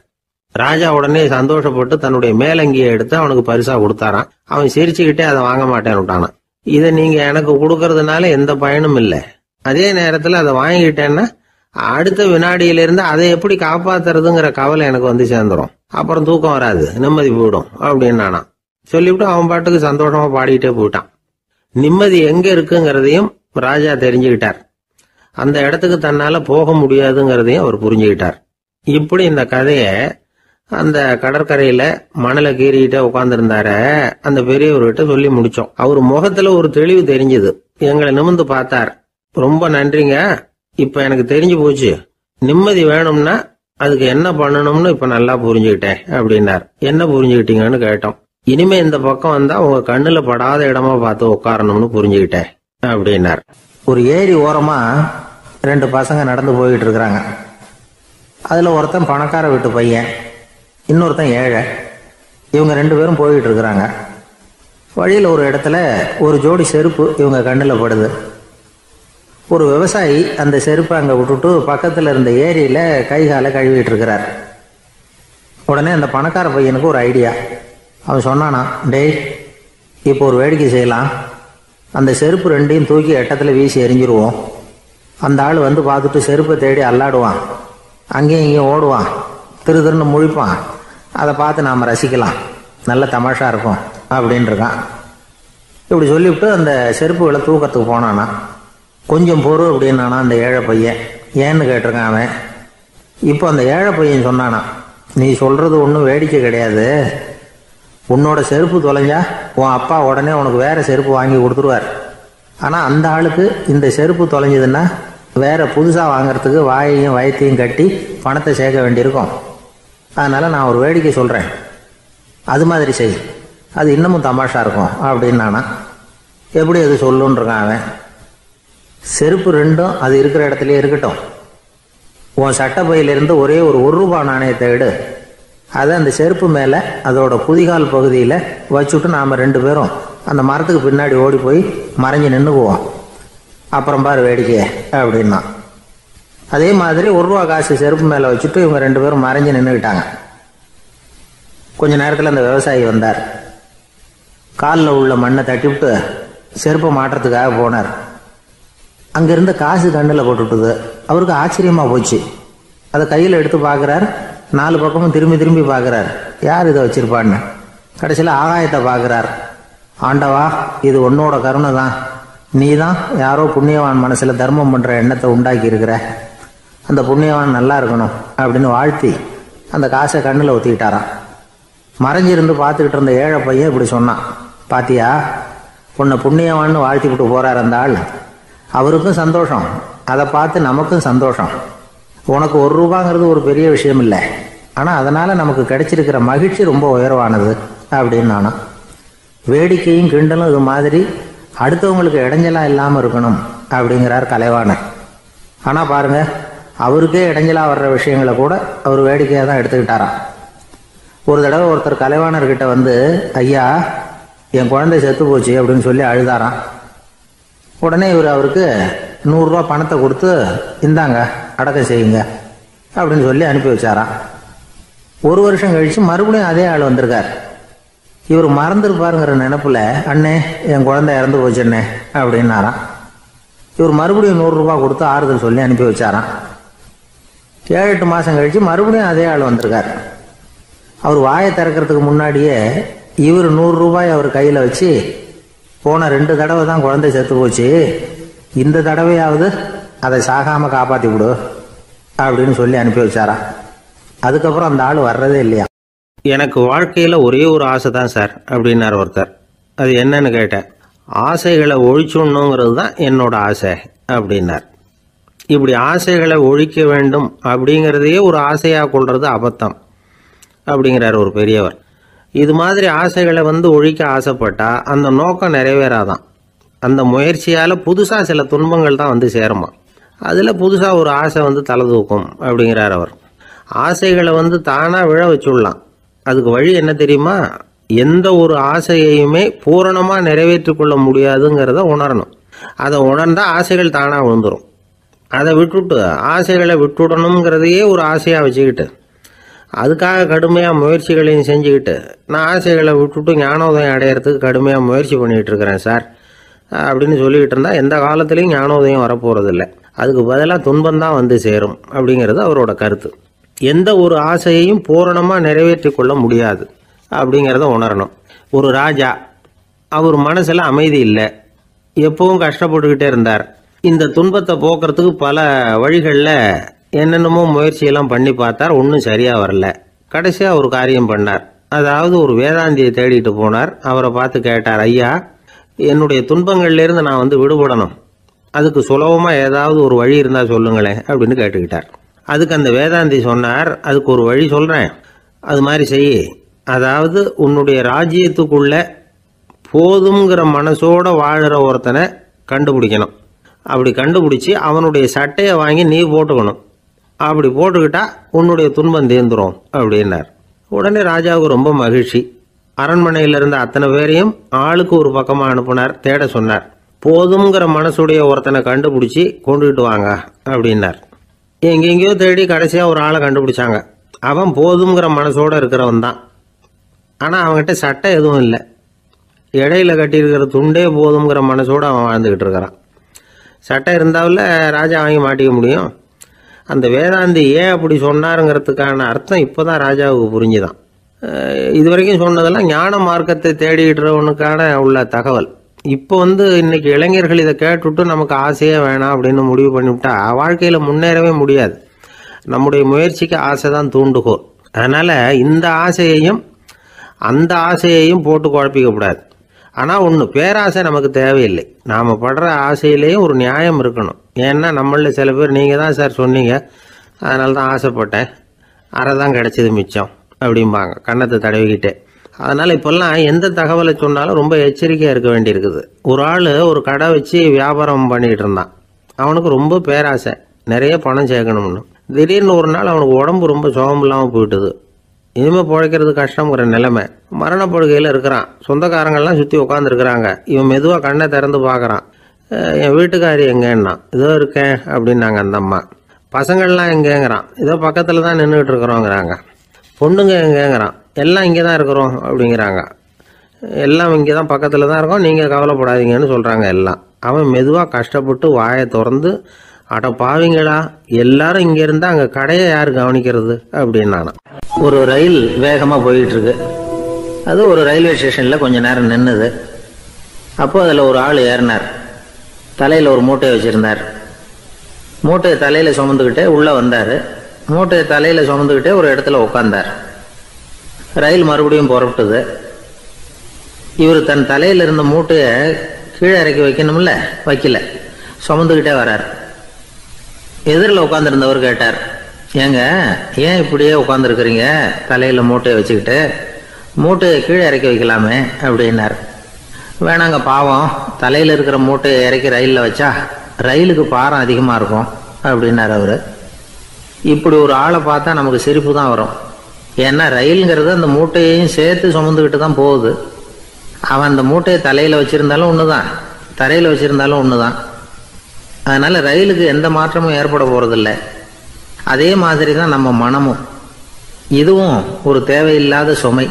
ராஜா உடனே சந்தோஷப்பட்டு தன்னுடைய மேலங்கியை எடுத்து அவனுக்கு பரிசா கொடுத்தாரான். அவன் சிரிச்சுக்கிட்டே அதை வாங்க மாட்டேன்னு விட்டானான். இதை நீங்க எனக்கு கொடுக்கறதுனால எந்த பயனும் இல்லை, அதே நேரத்துல அதை வாங்கிட்டேன்னா அடுத்த வினாடியிலிருந்து அதை எப்படி காப்பாத்துறதுங்கிற கவலை எனக்கு வந்து சேர்ந்துடும், அப்புறம் தூக்கம் வராது, நிம்மதி போயிடும் அப்படின்னானா. சொல்லிவிட்டு அவன் பாட்டுக்கு சந்தோஷமா பாடிக்கிட்டே போயிட்டான். நிம்மதி எங்க இருக்குங்கிறதையும் ராஜா தெரிஞ்சுக்கிட்டார். அந்த இடத்துக்கு தன்னால போக முடியாதுங்கிறதையும் அவர் புரிஞ்சுக்கிட்டார். இப்படி இந்த கதைய அந்த கடற்கரையில மணலை கீறிக்கிட்டே உட்கார்ந்துருந்தார அந்த பெரியவர்கிட்ட சொல்லி முடிச்சோம். அவர் முகத்துல ஒரு தெளிவு தெரிஞ்சது. எங்களை நிமிர்ந்து பார்த்தார். ரொம்ப நன்றிங்க, இப்ப எனக்கு தெரிஞ்சு போச்சு, நிம்மதி வேணும்னா அதுக்கு என்ன பண்ணணும்னு இப்ப நல்லா புரிஞ்சுக்கிட்டேன் அப்படின்னார். என்ன புரிஞ்சுக்கிட்டீங்கன்னு கேட்டோம். இனிமே இந்த பக்கம் வந்தா உங்க கண்ணுல படாத இடமா பார்த்து உட்காரணும்னு புரிஞ்சுக்கிட்டேன் அப்படின்னார். ஒரு ஏரி ஓரமா 2 பசங்க நடந்து போயிட்டு இருக்கிறாங்க. அதுல ஒருத்தன் பணக்கார வீட்டு பையன், இன்னொருத்தன் ஏழை. இவங்க 2 பேரும் போயிட்டு இருக்கிறாங்க. வழியில் ஒரு இடத்துல ஒரு ஜோடி செருப்பு இவங்க கண்ணில் படுது. ஒரு விவசாயி அந்த செருப்பை அங்கே விட்டுட்டு பக்கத்தில் இருந்த ஏரியில் கை காலை கழுவிட்டு இருக்கிறார். உடனே அந்த பணக்கார பையனுக்கு ஒரு ஐடியா. அவன் சொன்னானா, டேய், இப்போ ஒரு வேடிக்கை செய்யலாம், அந்த செருப்பு 2ஐயும் தூக்கி எட்டத்தில் வீசி எரிஞ்சிருவோம். அந்த ஆள் வந்து பார்த்துட்டு செருப்பை தேடி அல்லாடுவான், அங்கேயும் இங்கேயும் ஓடுவான், திரு திருன்னு முழிப்பான். அதை பார்த்து நாம் ரசிக்கலாம், நல்ல தமாஷா இருக்கும் அப்படின்னு இருக்கான். இப்படி சொல்லிவிட்டு அந்த செருப்புகளை தூக்கத்துக்கு போனானா. கொஞ்சம் பொறு அப்படின்னானா அந்த ஏழை பையன். ஏன்னு கேட்டிருக்கான் அவன். இப்போ அந்த ஏழை பையன் சொன்னானா, நீ சொல்றது ஒன்றும் வேடிக்கை கிடையாது, உன்னோட செருப்பு தொலைஞ்சா உன் அப்பா உடனே உனக்கு வேற செருப்பு வாங்கி கொடுத்துருவார். ஆனால் அந்த ஆளுக்கு இந்த செருப்பு தொலைஞ்சதுன்னா வேற புதுசாக வாங்கறதுக்கு வாயையும் வயத்தையும் கட்டி பணத்தை சேர்க்க வேண்டியிருக்கும். அதனால நான் ஒரு வேடிக்கை சொல்கிறேன், அது மாதிரி செய், அது இன்னமும் தமாஷா இருக்கும் அப்படின்னானா. எப்படி அது சொல்லுன்னு இருக்கான் அவன். செருப்பு 2ம் அது இருக்கிற இடத்துலயே இருக்கட்டும், உன் சட்டை பையிலிருந்து ஒரே ஒரு ரூபா நாணயத்தை எடு, அதை அந்த செருப்பு மேலே அதோட குதிகால் பகுதியில் வச்சுட்டு நாம் 2 பேரும் அந்த மரத்துக்கு பின்னாடி ஓடி போய் மறைஞ்சு நின்றுக்குவோம், அப்புறம் பாரு வேடிக்கை அப்படின்னா. அதே மாதிரி 1 ரூபா காசு செருப்பு மேலே வச்சுட்டு இவங்க 2 பேரும் மறைஞ்சு நின்றுக்கிட்டாங்க. கொஞ்ச நேரத்தில் அந்த விவசாயி வந்தார். காலில் உள்ள மண்ணை தட்டிவிட்டு செருப்பை மாட்டுறதுக்காக போனார். அங்கிருந்த காசு கண்ணில் போட்டுட்டுது. அவருக்கு ஆச்சரியமாக போச்சு. அதை கையில் எடுத்து பார்க்குறார். 4 பக்கமும் திரும்பி திரும்பி பார்க்குறார், யார் இதை வச்சிருப்பான்னு. கடைசியில் ஆகாயத்தை பார்க்குறார். ஆண்டவா, இது உன்னோட கருணை தான். நீ தான் யாரோ புண்ணியவான் மனசில் தர்மம் பண்ணுற எண்ணத்தை உண்டாக்கி இருக்கிற. அந்த புண்ணியவான் நல்லா இருக்கணும் அப்படின்னு வாழ்த்தி அந்த காசை கண்ணில் ஒத்திக்கிட்டாராம். மறைஞ்சிருந்து பார்த்துக்கிட்டு இருந்த ஏழை பையன் இப்படி சொன்னான், பாத்தியா, உன்னை புண்ணியவான்னு வாழ்த்தி விட்டு போகிறார் அந்த ஆள். அவருக்கும் சந்தோஷம், அதை பார்த்து நமக்கும் சந்தோஷம். உனக்கு 1 ரூபாங்கிறது ஒரு பெரிய விஷயம் இல்லை, ஆனால் அதனால் நமக்கு கிடைச்சிருக்கிற மகிழ்ச்சி ரொம்ப உயர்வானது அப்படின்னு நானும். வேடிக்கையும் கிண்டலும் இது மாதிரி அடுத்தவங்களுக்கு இடைஞ்சலாக இல்லாமல் இருக்கணும் அப்படிங்கிறார் கலைவாணர். ஆனால் பாருங்கள், அவருக்கே இடைஞ்சலாக வர்ற விஷயங்களை கூட அவர் வேடிக்கையாக தான் எடுத்துக்கிட்டாராம். ஒரு தடவை ஒருத்தர் கலைவாணர்கிட்ட வந்து, ஐயா, என் குழந்தை செத்து போச்சு அப்படின்னு சொல்லி அழுதாராம். உடனே இவர் அவருக்கு 100 ரூபா பணத்தை கொடுத்து, இந்தாங்க அடக்கம் செய்யுங்க அப்படின்னு சொல்லி அனுப்பி வச்சாராம். 1 வருஷம் கழித்து மறுபடியும் அதே ஆள் வந்திருக்கார். இவர் மறந்துருப்பாருங்கிற நினைப்புல, அண்ணே என் குழந்தை இறந்து போச்சுண்ணே அப்படின்னாராம். இவர் மறுபடியும் 100 ரூபா கொடுத்து ஆறுதல் சொல்லி அனுப்பி வச்சாராம். 7-8 மாதம் கழித்து மறுபடியும் அதே ஆள் வந்திருக்கார். அவர் வாயை திறக்கிறதுக்கு முன்னாடியே இவர் 100 ரூபாய் அவர் கையில் வச்சு, போன 2 தடவை தான் குழந்தை செத்து போச்சு, இந்த தடவையாவது அதை சாகாமல் காப்பாற்றி விடு அப்படின்னு சொல்லி அனுப்பி வச்சாராம். அதுக்கப்புறம் அந்த ஆள் வர்றதே இல்லையா. எனக்கு வாழ்க்கையில் ஒரே ஒரு ஆசை தான் சார் அப்படின்னார் ஒருத்தர். அது என்னன்னு கேட்டேன். ஆசைகளை ஒழிச்சுடணுங்கிறது தான் என்னோட ஆசை அப்படின்னார். இப்படி ஆசைகளை ஒழிக்க வேண்டும் அப்படிங்கிறதையே ஒரு ஆசையாக கொள்வது அபத்தம் அப்படிங்கிறார் ஒரு பெரியவர். இது மாதிரி ஆசைகளை ஒழிக்க ஆசைப்பட்டா அந்த நோக்கம் நிறைவேறாதான். அந்த முயற்சியால் புதுசாக சில துன்பங்கள் தான் சேருமா. அதில் புதுசாக ஒரு ஆசை தலை தூக்கும் அப்படிங்கிறார் அவர். ஆசைகளை தானாக விழ வச்சுடலாம். அதுக்கு வழி என்ன தெரியுமா? எந்த ஒரு ஆசையையுமே பூரணமாக நிறைவேற்றி கொள்ள முடியாதுங்கிறத உணரணும். அதை உணர்ந்தால் ஆசைகள் தானாக விழுந்துடும். அதை விட்டுட்டு ஆசைகளை விட்டுடணுங்கிறதையே ஒரு ஆசையாக வச்சுக்கிட்டு அதுக்காக கடுமையாக முயற்சிகளையும் செஞ்சுக்கிட்டு, நான் ஆசைகளை விட்டுட்டு ஞானோதயம் அடையிறதுக்கு கடுமையாக முயற்சி பண்ணிகிட்டு இருக்கிறேன் சார் அப்படின்னு சொல்லிக்கிட்டு இருந்தால் எந்த காலத்துலேயும் ஞானோதயம் வரப்போகிறதில்லை. அதுக்கு பதிலாக துன்பந்தான் சேரும் அப்படிங்கிறது அவரோட கருத்து. எந்த ஒரு ஆசையையும் பூரணமாக நிறைவேற்றி கொள்ள முடியாது அப்படிங்கிறத உணரணும். ஒரு ராஜா, அவர் மனசில் அமைதி இல்லை, எப்பவும் கஷ்டப்பட்டுக்கிட்டே இருந்தார். இந்த துன்பத்தை போக்குறதுக்கு பல வழிகளில் என்னென்னமோ முயற்சியெல்லாம் பண்ணி பார்த்தார், ஒன்றும் சரியாக வரல. கடைசியாக ஒரு காரியம் பண்ணார். அதாவது ஒரு வேதாந்தியை தேடிட்டு போனார். அவரை பார்த்து கேட்டார், ஐயா, என்னுடைய துன்பங்கள்லேருந்து நான் விடுபடணும், அதுக்கு சுலபமாக ஏதாவது ஒரு வழி இருந்தால் சொல்லுங்களேன் அப்படின்னு கேட்டுக்கிட்டார். அதுக்கு அந்த வேதாந்தி சொன்னார், அதுக்கு ஒரு வழி சொல்கிறேன், அது மாதிரி செய். அதாவது உன்னுடைய ராஜ்யத்துக்குள்ள போதுங்கிற மனசோட வாழ்கிற ஒருத்தனை கண்டுபிடிக்கணும். அப்படி கண்டுபிடிச்சி அவனுடைய சட்டையை வாங்கி நீ போட்டுக்கணும். அப்படி போட்டுக்கிட்டா உன்னுடைய துன்பம் தீர்ந்துடும் அப்படின்னார். உடனே ராஜாவுக்கு ரொம்ப மகிழ்ச்சி. அரண்மனையில் இருந்த அத்தனை பேரையும் ஆளுக்கு ஒரு பக்கமாக அனுப்புனார், தேட சொன்னார். போதுங்கிற மனசுடைய ஒருத்தனை கண்டுபிடிச்சி கொண்டுகிட்டு வாங்க அப்படின்னார். எங்கெங்கேயோ தேடி கடைசியாக ஒரு ஆளை கண்டுபிடிச்சாங்க. அவன் போதுங்கிற மனசோடு இருக்கிறவன் தான். ஆனால் அவன்கிட்ட சட்டை எதுவும் இல்லை. இடையில கட்டியிருக்கிற துண்டே போதுங்கிற மனசோடு அவன் வாழ்ந்துக்கிட்டு இருக்கிறான். சட்டை இருந்தாவில் ராஜா வாங்கி மாட்டிக்க முடியும். அந்த வேதாந்தி ஏன் அப்படி சொன்னாருங்கிறதுக்கான அர்த்தம் இப்போ தான் ராஜாவுக்கு புரிஞ்சுதான். இது வரைக்கும் சொன்னதெல்லாம் ஞான மார்க்கத்தை தேடிக்கிட்டுறவனுக்கான உள்ள தகவல். இப்போ இன்னைக்கு இளைஞர்கள் இதை கேட்டுவிட்டு நமக்கு ஆசையே வேணாம் அப்படின்னு முடிவு பண்ணிவிட்டா வாழ்க்கையில் முன்னேறவே முடியாது. நம்முடைய முயற்சிக்கு ஆசை தான் தூண்டுகோல். அதனால் இந்த ஆசையையும் அந்த ஆசையையும் போட்டு குழப்பிக்கக்கூடாது. ஆனால் ஒன்று, பேராசை நமக்கு தேவையில்லை. நாம் படுற ஆசையிலேயும் ஒரு நியாயம் இருக்கணும். ஏன்னா நம்மளில் சில பேர், நீங்கள் தான் சார் சொன்னீங்க, அதனால தான் ஆசைப்பட்டேன், அரை தான் கிடச்சிது மிச்சம் அப்படிம்பாங்க கன்னத்தை தடவிக்கிட்டே. அதனால் இப்போல்லாம் எந்த தகவலை சொன்னாலும் ரொம்ப எச்சரிக்கையாக இருக்க வேண்டியிருக்குது. ஒரு ஆள் ஒரு கடை வச்சு வியாபாரம் பண்ணிக்கிட்டு இருந்தான். அவனுக்கு ரொம்ப பேராசை, நிறைய பணம் சேர்க்கணும்னு. திடீர்னு ஒரு நாள் அவனுக்கு உடம்பு ரொம்ப சுகம் இல்லாமல் போயிட்டுது. இனிமேல் பிழைக்கிறது கஷ்டங்கிற நிலைமை. மரணப்படுகையில் இருக்கிறான். சொந்தக்காரங்கள்லாம் சுற்றி உட்காந்துருக்குறாங்க. இவன் மெதுவாக கண்ணை திறந்து பார்க்குறான். என் வீட்டுக்காரி எங்கேன்னா, இதோ இருக்கேன் அப்படின்னாங்க அந்த அம்மா. பசங்கள்லாம் எங்கேங்கிறான். இதோ பக்கத்தில் தான் நின்றுக்கிட்டு இருக்கிறோங்கிறாங்க. பொண்ணுங்க எங்கேங்கிறான். எல்லாம் இங்கே தான் இருக்கிறோம் அப்படிங்கிறாங்க. எல்லாம் இங்கே தான் பக்கத்தில் தான் இருக்கோம், நீங்கள் கவலைப்படாதீங்கன்னு சொல்கிறாங்க எல்லாம். அவன் மெதுவாக கஷ்டப்பட்டு வாயை திறந்து அட பாவிங்களா, எல்லாரும் இங்க இருந்தா அங்க கடையை யாரு கவனிக்கிறது அப்படின்னு. ஒரு ரயில் வேகமா போயிட்டு இருக்கு. அது ஒரு ரயில்வே ஸ்டேஷன்ல கொஞ்ச நேரம் நின்னுது. அப்போ அதுல ஒரு ஆள் ஏறினார். தலையில ஒரு மூட்டையை வச்சிருந்தார். மூட்டையை தலையில சுமந்துக்கிட்டே உள்ள வந்தாரு. மூட்டையை தலையில சுமந்துக்கிட்டே ஒரு இடத்துல உட்கார்ந்தார். ரயில் மறுபடியும் புறப்பட்டது. இவர் தன் தலையில இருந்த மூட்டையை கீழே இறக்கி வைக்கணும்ல, வைக்கல, சுமந்துக்கிட்டே வர்றார். எதிரில் உட்காந்துருந்தவர் கேட்டார், ஏங்க ஏன் இப்படியே உட்காந்துருக்குறீங்க தலையில மூட்டையை வச்சுக்கிட்டு? மூட்டையை கீழே இறக்கி வைக்கலாமே அப்படின்னார். வேணாங்க, பாவம், தலையில இருக்கிற மூட்டையை இறக்கி ரயிலில் வச்சா ரயிலுக்கு பாரம் அதிகமாக இருக்கும் அப்படின்னார் அவர். இப்படி ஒரு ஆளை பார்த்தா நமக்கு சிரிப்பு தான் வரும். ஏன்னா ரயிலுங்கிறது அந்த மூட்டையையும் சேர்த்து சுமந்துக்கிட்டு தான் போகுது. அவன் அந்த மூட்டையை தலையில் வச்சிருந்தாலும் ஒன்று தான், தரையில் வச்சிருந்தாலும் ஒன்று தான். அதனால ரயிலுக்கு எந்த மாற்றமும் ஏற்பட போறதில்லை. அதே மாதிரி தான் நம்ம மனமும். இதுவும் ஒரு தேவையில்லாத சுமை,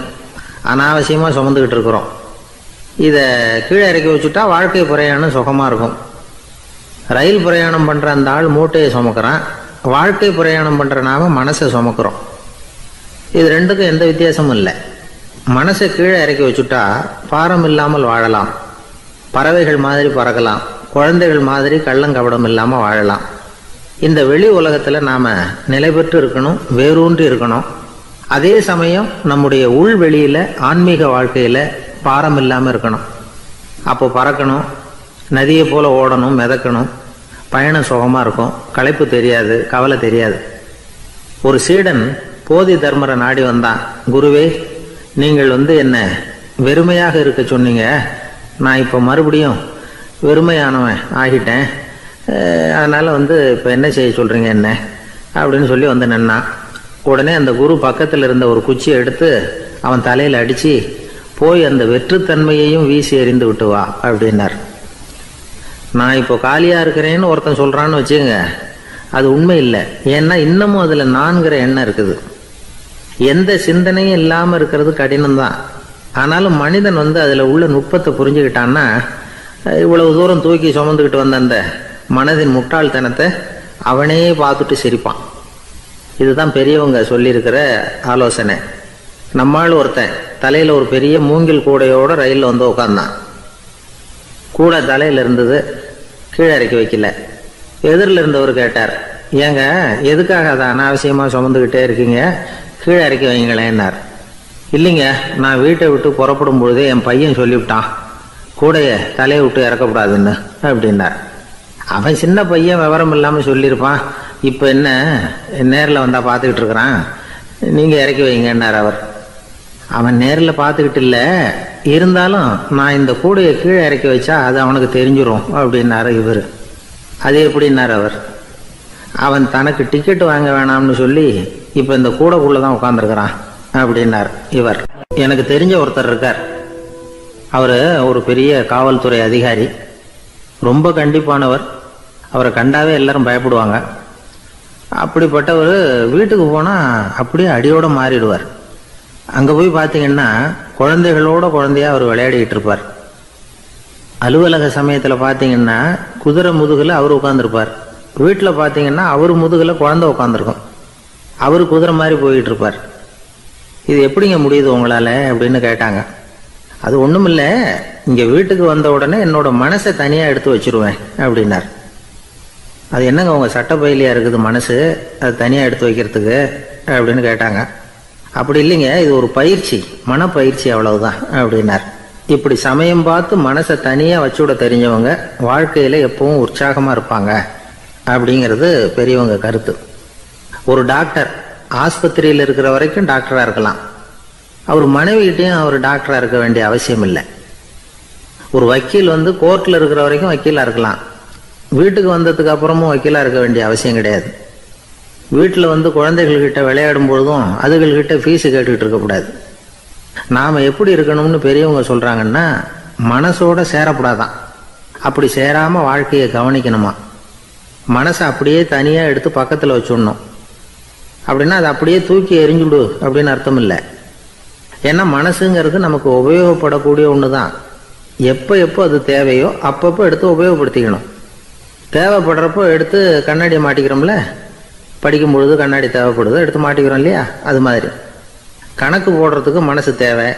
அனாவசியமாக சுமந்துக்கிட்டு இருக்கிறோம். இதை கீழே இறக்கி வச்சுட்டா வாழ்க்கை பிரயாணம் சுகமாக இருக்கும். ரயில் பிரயாணம் பண்ணுற அந்த ஆள் மூட்டையை சுமக்கிறான், வாழ்க்கை பிரயாணம் பண்ணுற நாம மனசை சுமக்கிறோம். இது ரெண்டுக்கும் எந்த வித்தியாசமும் இல்லை. மனசை கீழே இறக்கி வச்சுட்டா பாரம் இல்லாமல் வாழலாம், பறவைகள் மாதிரி பறக்கலாம், குழந்தைகள் மாதிரி கள்ளங்கபடம் இல்லாமல் வாழலாம். இந்த வெளி உலகத்தில் நாம் நிலை பெற்று இருக்கணும், வேரூன்றி இருக்கணும். அதே சமயம் நம்முடைய உள்வெளியில் ஆன்மீக வாழ்க்கையில் பாரம் இல்லாமல் இருக்கணும். அப்போ பறக்கணும், நதியை போல் ஓடணும், மிதக்கணும். பயணம் சுகமாக இருக்கும், களைப்பு தெரியாது, கவலை தெரியாது. ஒரு சீடன் போதி தர்மரை நாடி வந்தான். குருவே, நீங்கள் என்ன வெறுமையாக இருக்க சொன்னீங்க, நான் இப்போ மறுபடியும் வெறுமையானவன் ஆகிட்டேன், அதனால் இப்போ என்ன செய்ய சொல்கிறீங்க என்ன அப்படின்னு சொல்லி நின்னான். உடனே அந்த குரு பக்கத்தில் இருந்த ஒரு குச்சியை எடுத்து அவன் தலையில் அடித்து, போய் அந்த வெற்றுத்தன்மையையும் வீசி எறிந்து விட்டு வா அப்படின்னார். நான் இப்போ காலியாக இருக்கிறேன்னு ஒருத்தன் சொல்கிறான்னு வச்சுங்க, அது உண்மை இல்லை. ஏன்னா இன்னமும் அதில் நான்கிற எண்ணம் இருக்குது. எந்த சிந்தனையும் இல்லாமல் இருக்கிறது கடினம்தான். ஆனாலும் மனிதன் அதில் உள்ள நுட்பத்தை புரிஞ்சுக்கிட்டான்னா இவ்வளவு தூரம் தூக்கி சுமந்துக்கிட்டு வந்த அந்த மனதின் முட்டாள்தனத்தை அவனே பார்த்துட்டு சிரிப்பான். இதுதான் பெரியவங்க சொல்லியிருக்கிற ஆலோசனை. நம்மால் ஒருத்தன் தலையில் ஒரு பெரிய மூங்கில் கூடையோட ரயிலில் உட்கார்ந்தான். கூடை தலையில் இருந்தது, கீழே இறக்கி வைக்கல. எதிரில் இருந்தவர் கேட்டார், ஏங்க எதுக்காக அதை அனாவசியமாக சுமந்துக்கிட்டே இருக்கீங்க, கீழே இறக்கி வைங்களேன்னார். இல்லைங்க, நான் வீட்டை விட்டு புறப்படும் பொழுதே என் பையன் சொல்லிவிட்டான், கூடையை தலையை விட்டு இறக்கக்கூடாதுன்னு அப்படின்னார். அவன் சின்ன பையன், விவரம் இல்லாமல் சொல்லியிருப்பான். இப்போ என்ன நேரில் வந்தால் பார்த்துக்கிட்டு இருக்கிறான், நீங்கள் இறக்கி வைங்கன்னார் அவர். அவன் நேரில் பார்த்துக்கிட்டு இல்லை, இருந்தாலும் நான் இந்த கூடையை கீழே இறக்கி வச்சா அது அவனுக்கு தெரிஞ்சிடும் அப்படின்னாரு இவர். அது எப்படின்னார் அவர். அவன் தனக்கு டிக்கெட் வாங்க வேணாம்னு சொல்லி இப்போ இந்த கூடைக்குள்ளே தான் உட்காந்துருக்கிறான் அப்படின்னார் இவர். எனக்கு தெரிஞ்ச ஒருத்தர் இருக்கார். அவர் ஒரு பெரிய காவல்துறை அதிகாரி, ரொம்ப கண்டிப்பானவர். அவரை கண்டாவே எல்லாரும் பயப்படுவாங்க. அப்படிப்பட்டவர் வீட்டுக்கு போனால் அப்படியே அடியோடு மாறிடுவார். அங்கே போய் பார்த்தீங்கன்னா குழந்தைகளோட குழந்தையா அவர் விளையாடிக்கிட்டு இருப்பார். அலுவலக சமயத்தில் பார்த்தீங்கன்னா குதிரை முதுகில் அவர் உட்காந்துருப்பார். வீட்டில் பார்த்தீங்கன்னா அவர் முதுகில் குழந்தை உட்காந்துருக்கும். அவர் குதிரை மாதிரி போயிட்டு இருப்பார். இது எப்படிங்க முடியுது உங்களால் அப்படின்னு கேட்டாங்க. அது ஒன்றும் இல்லை, இங்கே வீட்டுக்கு வந்த உடனே என்னோட மனசை தனியாக எடுத்து வச்சிருவேன் அப்படின்னார். அது என்னங்க உங்கள் சட்டப்பையிலையா இருக்குது மனசு, அது தனியாக எடுத்து வைக்கிறதுக்கு அப்படின்னு கேட்டாங்க. அப்படி இல்லைங்க, இது ஒரு பயிற்சி, மனப்பயிற்சி, அவ்வளவுதான் அப்படின்னார். இப்படி சமயம் பார்த்து மனசை தனியாக வச்சுவிட தெரிஞ்சவங்க வாழ்க்கையில் எப்பவும் உற்சாகமாக இருப்பாங்க அப்படிங்கிறது பெரியவங்க கருத்து. ஒரு டாக்டர் ஆஸ்பத்திரியில் இருக்கிற வரைக்கும் டாக்டராக இருக்கலாம். அவர் மனைவிகிட்டையும் அவர் டாக்டராக இருக்க வேண்டிய அவசியம் இல்லை. ஒரு வக்கீல் கோர்ட்டில் இருக்கிற வரைக்கும் வக்கீலாக இருக்கலாம். வீட்டுக்கு வந்ததுக்கு அப்புறமும் வக்கீலாக இருக்க வேண்டிய அவசியம் கிடையாது. வீட்டில் குழந்தைகள்கிட்ட விளையாடும் பொழுதும் அதுகள்கிட்ட ஃபீஸு கேட்டுக்கிட்டு இருக்கக்கூடாது. நாம் எப்படி இருக்கணும்னு பெரியவங்க சொல்கிறாங்கன்னா, மனசோட சேரக்கூடாதான். அப்படி சேராமல் வாழ்க்கையை கவனிக்கணுமா. மனசை அப்படியே தனியாக எடுத்து பக்கத்தில் வச்சுடணும். அப்படின்னா அது அப்படியே தூக்கி எறிஞ்சுடு அப்படின்னு அர்த்தம் இல்லை. ஏன்னா மனசுங்கிறது நமக்கு உபயோகப்படக்கூடிய ஒன்று தான். எப்போ எப்போ அது தேவையோ அப்பப்போ எடுத்து உபயோகப்படுத்திக்கணும். தேவைப்படுறப்போ எடுத்து கண்ணாடியை மாட்டிக்கிறோம்ல, படிக்கும் பொழுது கண்ணாடி தேவைப்படுது, எடுத்து மாட்டிக்கிறோம் இல்லையா? அது மாதிரி கணக்கு போடுறதுக்கு மனசு தேவை.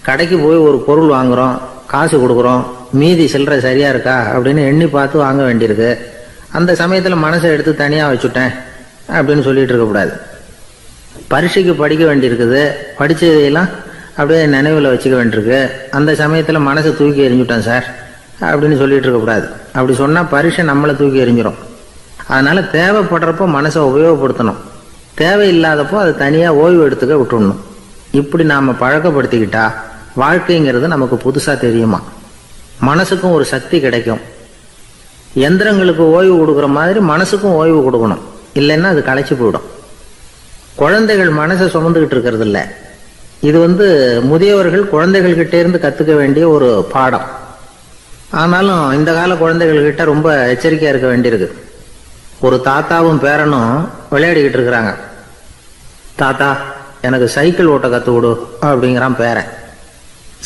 கடைக்கு போய் ஒரு பொருள் வாங்குகிறோம், காசு கொடுக்குறோம், மீதி சில்லறை சரியாக இருக்கா அப்படின்னு எண்ணி பார்த்து வாங்க வேண்டியிருக்கு. அந்த சமயத்தில் மனசை எடுத்து தனியாக வச்சுட்டேன் அப்படின்னு சொல்லிட்டு இருக்கக்கூடாது. பரீட்சைக்கு படிக்க வேண்டியிருக்குது, படித்ததையெல்லாம் அப்படியே நினைவில் வச்சுக்க வேண்டியிருக்கு. அந்த சமயத்தில் மனசை தூக்கி எறிஞ்சுட்டேன் சார் அப்படின்னு சொல்லிட்டு இருக்கக்கூடாது. அப்படி சொன்னால் பரீட்சை நம்மளை தூக்கி எறிஞ்சிடும். அதனால் தேவைப்படுறப்போ மனசை உபயோகப்படுத்தணும், தேவையில்லாதப்போ அதை தனியாக ஓய்வு எடுத்துக்க விட்டுடணும். இப்படி நாம் பழக்கப்படுத்திக்கிட்டா வாழ்க்கைங்கிறது நமக்கு புதுசாக தெரியுமா. மனசுக்கும் ஒரு சக்தி கிடைக்கும். எந்திரங்களுக்கு ஓய்வு கொடுக்குற மாதிரி மனசுக்கும் ஓய்வு கொடுக்கணும், இல்லைன்னா அது களைச்சி போயிடும். குழந்தைகள் மனசை சுமந்துக்கிட்டு இருக்கிறது இல்லை. இது முதியவர்கள் குழந்தைகள்கிட்டே இருந்து கற்றுக்க வேண்டிய ஒரு பாடம். ஆனாலும் இந்த கால குழந்தைகள்கிட்ட ரொம்ப எச்சரிக்கையாக இருக்க வேண்டியிருக்கு. ஒரு தாத்தாவும் பேரனும் விளையாடிக்கிட்டு இருக்கிறாங்க. தாத்தா, எனக்கு சைக்கிள் ஓட்ட கற்றுக் கொடு அப்படிங்கிறான் பேரன்.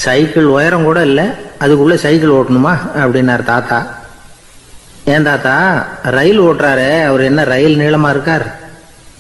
சைக்கிள் உயரம் கூட இல்லை, அதுக்குள்ளே சைக்கிள் ஓட்டணுமா அப்படின்னார் தாத்தா. ஏன் தாத்தா, ரயில் ஓட்டுறாரு, அவர் என்ன ரயில் நீளமாக இருக்கார்?